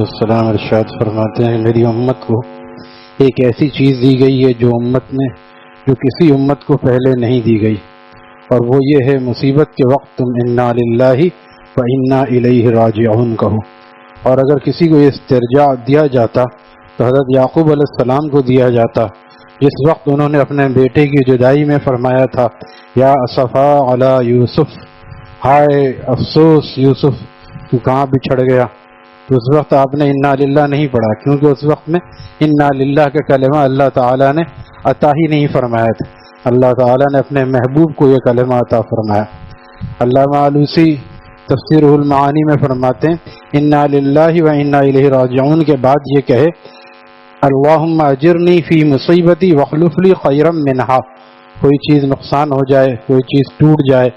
والسلام ارشاد فرماتے ہیں میری امت کو ایک ایسی چیز دی گئی ہے جو کسی امت کو پہلے نہیں دی گئی، اور وہ یہ ہے مصیبت کے وقت تم انا للہ و انا الیہ راجعون کہو۔ اور اگر کسی کو استرجاع دیا جاتا تو حضرت یعقوب علیہ السلام کو دیا جاتا، جس وقت انہوں نے اپنے بیٹے کی جدائی میں فرمایا تھا یا اسفا علی یوسف، ہائے افسوس یوسف تو کہاں بچھڑ گیا، تو اس وقت آپ نے انا للہ نہیں پڑھا، کیونکہ اس وقت میں انا للہ کا کلمہ اللہ تعالیٰ نے عطا ہی نہیں فرمایا تھا، اللہ تعالیٰ نے اپنے محبوب کو یہ کلمہ عطا فرمایا۔ علامہ آلوسی تفسیر المعانی میں فرماتے ہیں انا للہ و انا الیہ راجعون کے بعد یہ کہے اللہم اجرنی فی مصیبتی واخلف لی خیرا منہا۔ کوئی چیز نقصان ہو جائے، کوئی چیز ٹوٹ جائے،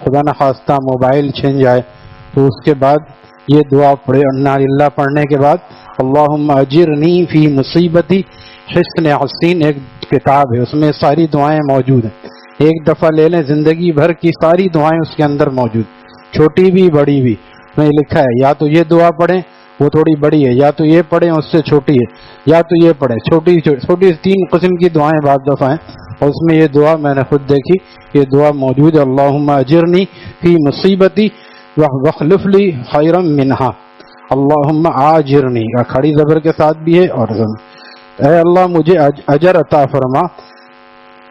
خدا نخواستہ موبائل چھن جائے، تو اس کے بعد یہ دعا پڑھے انا للہ پڑھنے کے بعد اللہم اجرنی فی مصیبتی۔ حسن حسین ایک کتاب ہے، اس میں ساری دعائیں موجود ہیں، ایک دفعہ لے لیں، زندگی بھر کی ساری دعائیں اس کے اندر موجود، چھوٹی بھی بڑی بھی۔ میں لکھا ہے یا تو یہ دعا پڑھیں وہ تھوڑی بڑی ہے، یا تو یہ پڑھیں اس سے چھوٹی ہے، یا تو یہ پڑھیں چھوٹی تین قسم کی دعائیں بعض دفعہ ہیں، اور اس میں یہ دعا میں نے خود دیکھی، یہ دعا موجود ہے اللہم اجرنی فی مصیبتی واخلف لی خیرا منہا۔ اللہم آجرنی کھڑی زبر کے ساتھ بھی ہے، اور اے اللہ مجھے اجر عطا فرما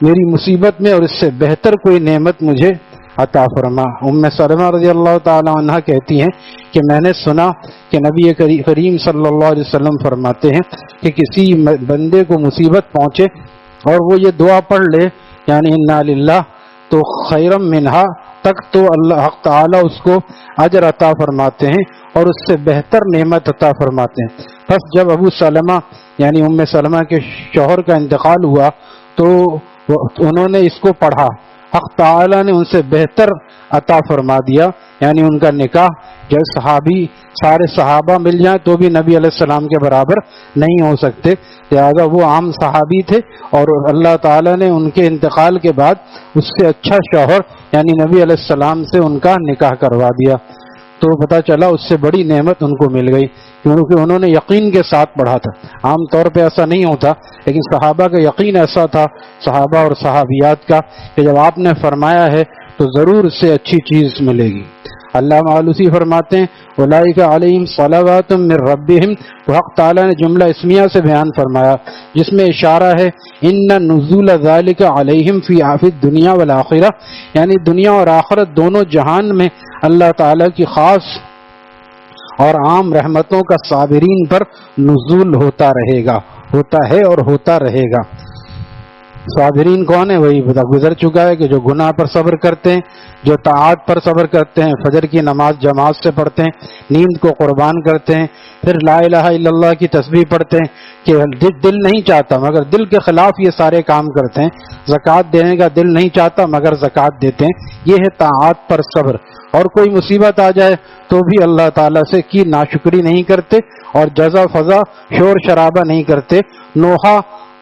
میری مصیبت میں، اور اس سے بہتر کوئی نعمت مجھے عطا فرما۔ ام سلمہ رضی اللہ تعالی عنہ کہتی ہیں کہ میں نے سنا کہ نبی کریم صلی اللہ علیہ وسلم فرماتے ہیں کہ کسی بندے کو مصیبت پہنچے اور وہ یہ دعا پڑھ لے یعنی انا للہ تو خیرا منہا تک، تو اللہ حق تعالی اس کو اجر عطا فرماتے ہیں اور اس سے بہتر نعمت عطا فرماتے ہیں۔ بس جب ابو سلمہ یعنی ام سلمہ کے شوہر کا انتقال ہوا تو انہوں نے اس کو پڑھا، حق تعالی نے ان سے بہتر عطا فرما دیا، یعنی ان کا نکاح جب صحابی سارے صحابہ مل جائیں تو بھی نبی علیہ السلام کے برابر نہیں ہو سکتے، لہذا وہ عام صحابی تھے، اور اللہ تعالیٰ نے ان کے انتقال کے بعد اس سے اچھا شوہر یعنی نبی علیہ السلام سے ان کا نکاح کروا دیا، تو پتہ چلا اس سے بڑی نعمت ان کو مل گئی، کیونکہ انہوں نے یقین کے ساتھ پڑھا تھا۔ عام طور پہ ایسا نہیں ہوتا، لیکن صحابہ کا یقین ایسا تھا، صحابہ اور صحابیات کا، کہ جب آپ نے فرمایا ہے تو ضرور اس سے اچھی چیز ملے گی۔ علامہ آلوسی فرماتے ہیں اولئک علیہم صلوات من ربہم، تو حق تعالیٰ نے جملہ اسمیہ سے بیان فرمایا جس میں اشارہ ہے ان نزول ذالک علیہم فی الدنیا والآخرہ، یعنی دنیا اور آخرت دونوں جہان میں اللہ تعالیٰ کی خاص اور عام رحمتوں کا صابرین پر نزول ہوتا رہے گا، ہوتا ہے اور ہوتا رہے گا۔ صابرین کون ہے؟ وہی گزر چکا ہے کہ جو گناہ پر صبر کرتے ہیں، جو طاعات پر صبر کرتے ہیں، فجر کی نماز جماعت سے پڑھتے ہیں، نیند کو قربان کرتے ہیں، پھر لا الہ الا اللہ کی تسبیح پڑھتے ہیں کہ دل نہیں چاہتا مگر دل کے خلاف یہ سارے کام کرتے ہیں، زکوٰۃ دینے کا دل نہیں چاہتا مگر زکوٰۃ دیتے ہیں، یہ ہے طاعات پر صبر۔ اور کوئی مصیبت آ جائے تو بھی اللہ تعالیٰ سے کی ناشکری نہیں کرتے، اور جزا فضا شور شرابہ نہیں کرتے، نوحہ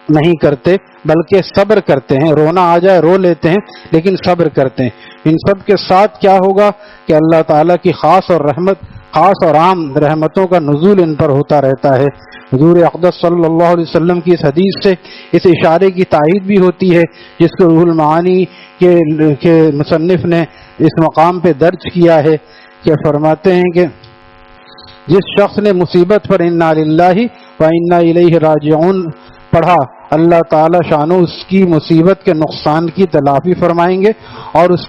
نہیں کرتے، بلکہ صبر کرتے ہیں، رونا آ جائے رو لیتے ہیں لیکن صبر کرتے ہیں۔ ان سب کے ساتھ کیا ہوگا کہ اللہ تعالیٰ کی خاص اور عام رحمتوں کا نزول ان پر ہوتا رہتا ہے۔ حضور اقدس صلی اللہ علیہ وسلم کی اس حدیث سے اس اشارے کی تائید بھی ہوتی ہے جس کو روح المعانی کے مصنف نے اس مقام پہ درج کیا ہے، کہ فرماتے ہیں کہ جس شخص نے مصیبت پر انا للہ و انا الیہ راجعون پڑھا، اللہ تعالی شانو اس کی مصیبت کے نقصان کی تلافی فرمائیں گے اور اس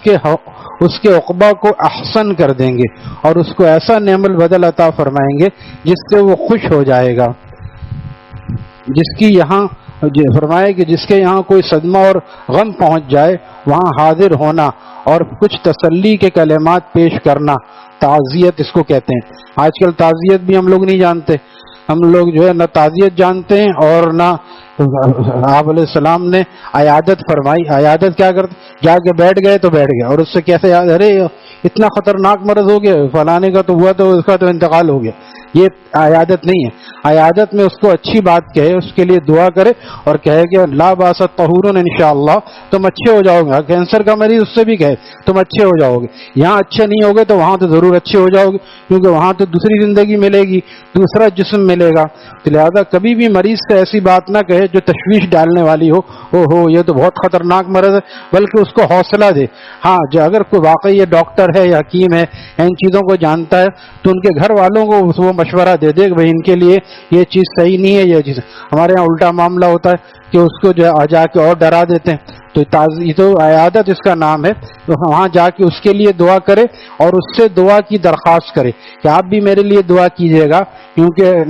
کے عقبہ کو احسن کر دیں گے، اور اس کو ایسا نعم البدل عطا فرمائیں گے جس سے وہ خوش ہو جائے گا۔ جس کی یہاں فرمائے کہ جس کے یہاں کوئی صدمہ اور غم پہنچ جائے وہاں حاضر ہونا اور کچھ تسلی کے کلمات پیش کرنا، تعزیت اس کو کہتے ہیں۔ آج کل تعزیت بھی ہم لوگ نہیں جانتے، ہم لوگ جو ہے نہ تعزیت جانتے ہیں اور نہ آپ علیہ السلام نے عیادت فرمائی۔ عیادت کیا کرتے؟ جا کے بیٹھ گئے تو بیٹھ گئے، اور اس سے کیسے یاد، ارے اتنا خطرناک مرض ہو گیا فلانے کا تو ہوا تو اس کا تو انتقال ہو گیا، یہ عیادت نہیں ہے۔ عیادت میں اس کو اچھی بات کہے، اس کے لیے دعا کرے اور کہے کہ لا باس طہور انشاءاللہ، تم اچھے ہو جاؤ گے. کینسر کا مریض اس سے بھی کہے تم اچھے ہو جاؤ گے. یہاں اچھے نہیں ہوگے تو وہاں تو ضرور اچھے ہو جاؤ گے، کیونکہ وہاں تو دوسری زندگی ملے گی، دوسرا جسم ملے گا. تو لہٰذا کبھی بھی مریض سے ایسی بات نہ کہے جو تشویش ڈالنے والی ہو یہ تو بہت خطرناک مرض ہے، بلکہ اس کو حوصلہ دے. ہاں جو اگر کوئی واقعی یہ ڈاکٹر ہے یا حکیم ہے، ان چیزوں کو جانتا ہے، تو ان کے گھر والوں کو وہ مشورہ دے دے کہ بھائی ان کے لیے یہ چیز صحیح نہیں ہے. یہ چیز ہمارے یہاں الٹا معاملہ ہوتا ہے کہ اس کو جو جا کے اور ڈرا دیتے ہیں. تو عیادت اس کا نام ہے. تو وہاں جا کے اس کے لیے دعا کرے اور اس سے دعا کی درخواست کرے کہ آپ بھی میرے لیے دعا کیجیے گا، کیونکہ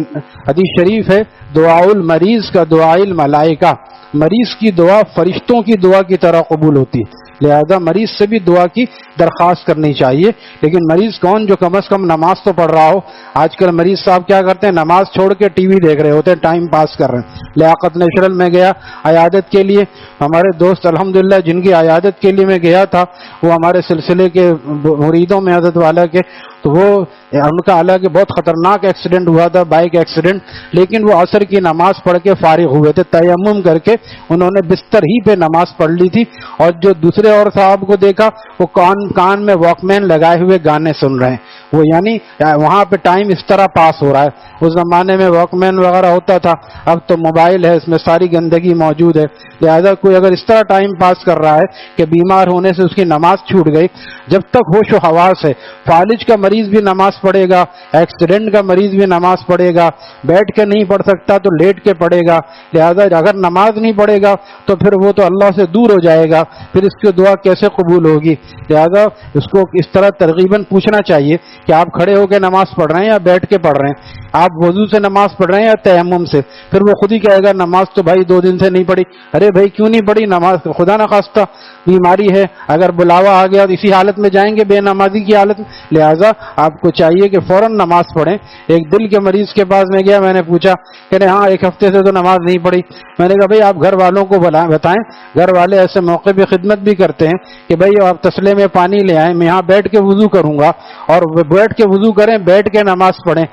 حدیث شریف ہے دعاء المریض کا دعاء الملائکہ، مریض کی دعا فرشتوں کی دعا کی طرح قبول ہوتی ہے. لہذا مریض سے بھی دعا کی درخواست کرنی چاہیے. لیکن مریض کون جو کم از کم نماز تو پڑھ رہا ہو. آج کل مریض صاحب کیا کرتے ہیں، نماز چھوڑ کے ٹی وی دیکھ رہے ہوتے ہیں، ٹائم پاس کر رہے ہیں. لیاقت نیشنل میں گیا عیادت کے لیے، ہمارے دوست الحمدللہ جن کی عیادت کے لیے میں گیا تھا وہ ہمارے سلسلے کے مریدوں میں حضرت والا کے، تو وہ ان کا حالانکہ بہت خطرناک ایکسیڈنٹ ہوا تھا، بائک ایکسیڈنٹ، لیکن وہ عصر کی نماز پڑھ کے فارغ ہوئے تھے. تیمم کر کے انہوں نے بستر ہی پہ نماز پڑھ لی تھی. اور جو دوسرے اور صاحب کو دیکھا وہ کان میں واک مین لگائے ہوئے گانے سن رہے ہیں. وہ یعنی وہاں پہ ٹائم اس طرح پاس ہو رہا ہے. اس زمانے میں واک مین وغیرہ ہوتا تھا، اب تو موبائل ہے، اس میں ساری گندگی موجود ہے. لہذا کوئی اگر اس طرح ٹائم پاس کر رہا ہے کہ بیمار ہونے سے اس کی نماز چھوٹ گئی، جب تک ہوش و حواس ہے، فالج کا مریض بھی نماز پڑھے گا، ایکسیڈنٹ کا مریض بھی نماز پڑھے گا، بیٹھ کے نہیں پڑھ سکتا تو لیٹ کے پڑھے گا. لہذا اگر نماز نہیں پڑھے گا تو پھر وہ تو اللہ سے دور ہو جائے گا، پھر اس کی دعا کیسے قبول ہوگی. لہذا اس کو اس طرح ترغیباً پوچھنا چاہیے کہ آپ کھڑے ہو کے نماز پڑھ رہے ہیں یا بیٹھ کے پڑھ رہے ہیں، آپ وضو سے نماز پڑھ رہے ہیں یا تیمم سے. پھر وہ خود ہی کہے گا نماز تو بھائی 2 دن سے نہیں پڑھی. ارے بھائی کیوں نہیں پڑھی؟ نماز خدا نخواستہ بیماری ہے، اگر بلاوا آ گیا تو اسی حالت میں جائیں گے، بے نمازی کی حالت میں. لہٰذا آپ کو چاہیے کہ فوراً نماز پڑھیں. ایک دل کے مریض کے پاس میں گیا، میں نے پوچھا کہ ہاں 1 ہفتے سے تو نماز نہیں پڑھی. میں نے کہا بھائی آپ گھر والوں کو بتائیں. گھر والے ایسے موقع پہ خدمت بھی کرتے ہیں کہ بھائی آپ تسلے میں پانی لے آئیں، میں یہاں بیٹھ کے وضو کروں گا، اور بیٹھ کے وضو کریں، بیٹھ کے نماز پڑھیں.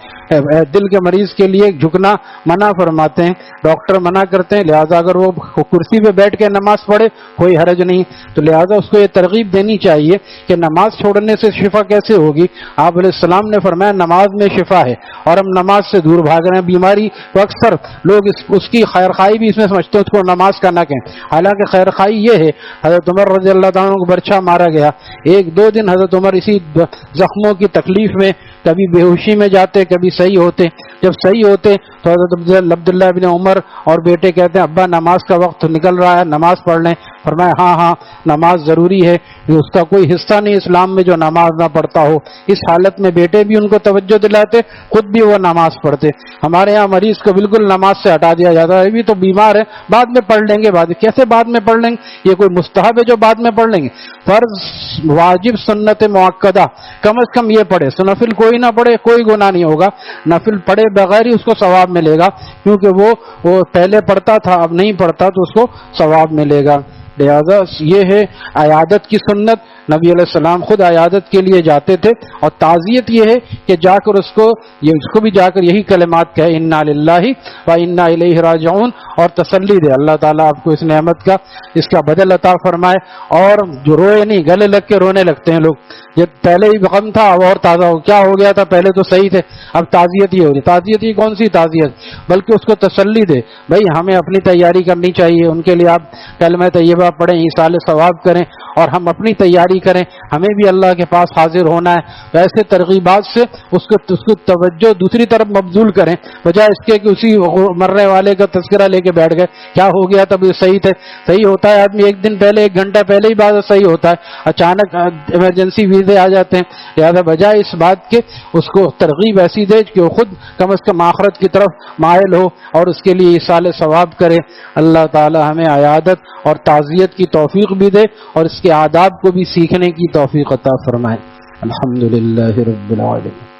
دل کے مریض کے لیے جھکنا منع فرماتے ہیں، ڈاکٹر منع کرتے ہیں. لہٰذا اگر وہ کرسی پہ بیٹھ کے نماز پڑھے کوئی حرج نہیں. تو لہٰذا اس کو یہ ترغیب دینی چاہیے کہ نماز چھوڑنے سے شفا کیسے ہوگی. آپ علیہ السلام نے فرمایا نماز میں شفا ہے، اور ہم نماز سے دور بھاگ رہے ہیں. بیماری تو اکثر لوگ اس کی خیر خواہی بھی اس میں سمجھتے ہیں، اس کو نماز کا نہ کہیں. حالانکہ خیر خواہی یہ ہے، حضرت عمر رضی اللہ تعالیٰ کو برچھا مارا گیا، 1-2 دن حضرت عمر اسی زخموں کی تکلیف میں کبھی بے ہوشی میں جاتے، کبھی صحیح ہوتے. جب صحیح ہوتے تو حضرت عبداللہ بن عمر اور بیٹے کہتے ہیں ابا نماز کا وقت نکل رہا ہے، نماز پڑھ لیں. فرمایا ہاں نماز ضروری ہے، اس کا کوئی حصہ نہیں اسلام میں جو نماز نہ پڑھتا ہو. اس حالت میں بیٹے بھی ان کو توجہ دلاتے، خود بھی وہ نماز پڑھتے. ہمارے یہاں مریض کو بالکل نماز سے ہٹا دیا جاتا ہے، ابھی تو بیمار ہے، بعد میں پڑھ لیں گے. کیسے بعد میں پڑھ لیں گے؟ یہ کوئی مستحب ہے جو بعد میں پڑھ لیں گے؟ فرض، واجب، سنت مؤکدہ کم از کم یہ پڑھے. نفل کوئی نہ پڑھے کوئی گناہ نہیں ہوگا، نفل پڑھے بغیر ہی اس کو ثواب ملے گا، کیونکہ وہ پہلے پڑھتا تھا اب نہیں پڑھتا تو اس کو ثواب ملے گا. لہذا یہ ہے عیادت کی سنت. نبی علیہ السلام خود عیادت کے لیے جاتے تھے، اور تعزیت یہ ہے کہ جا کر اس کو بھی جا کر یہی کلمات کہے انا للہ و انا الیہ راجعون، اور تسلی دے. اللہ تعالیٰ آپ کو اس نعمت کا اس کا بدل عطا فرمائے. اور جو روئے نہیں، گلے لگ کے رونے لگتے ہیں لوگ. یہ پہلے ہی غم تھا اب اور تازہ ہو، کیا ہو گیا تھا؟ پہلے تو صحیح تھے، اب تعزیت یہ ہو رہی. تعزیت یہ کون سی تعزیت؟ بلکہ اس کو تسلی دے. بھائی ہمیں اپنی تیاری کرنی چاہیے، ان کے لیے آپ کلمہ طیبہ پڑھیں، ایصال ثواب کریں، اور ہم اپنی تیاری کریں. ہمیں بھی اللہ کے پاس حاضر ہونا ہے. ویسے ترغیبات سے اس کو توجہ دوسری طرف مبذول کریں، بجائے اس کے کہ اسی مرنے والے کا تذکرہ لے کے بیٹھ گئے. کیا ہو گیا تب یہ صحیح تھے؟ صحیح ہوتا ہے آدمی 1 دن پہلے 1 گھنٹہ پہلے ہی بات صحیح ہوتا ہے، اچانک ایمرجنسی ویزے آ جاتے ہیں. لہٰذا بجائے اس بات کے اس کو ترغیب ایسی دے کہ وہ خود کم از کم آخرت کی طرف مائل ہو اور اس کے لیے ایصال ثواب کرے. اللہ تعالی ہمیں عیادت اور تعزیت کی توفیق بھی دے اور اس کے آداب کو بھی سیکھنے کی توفیق عطا فرمائے. الحمدللہ رب العالمین.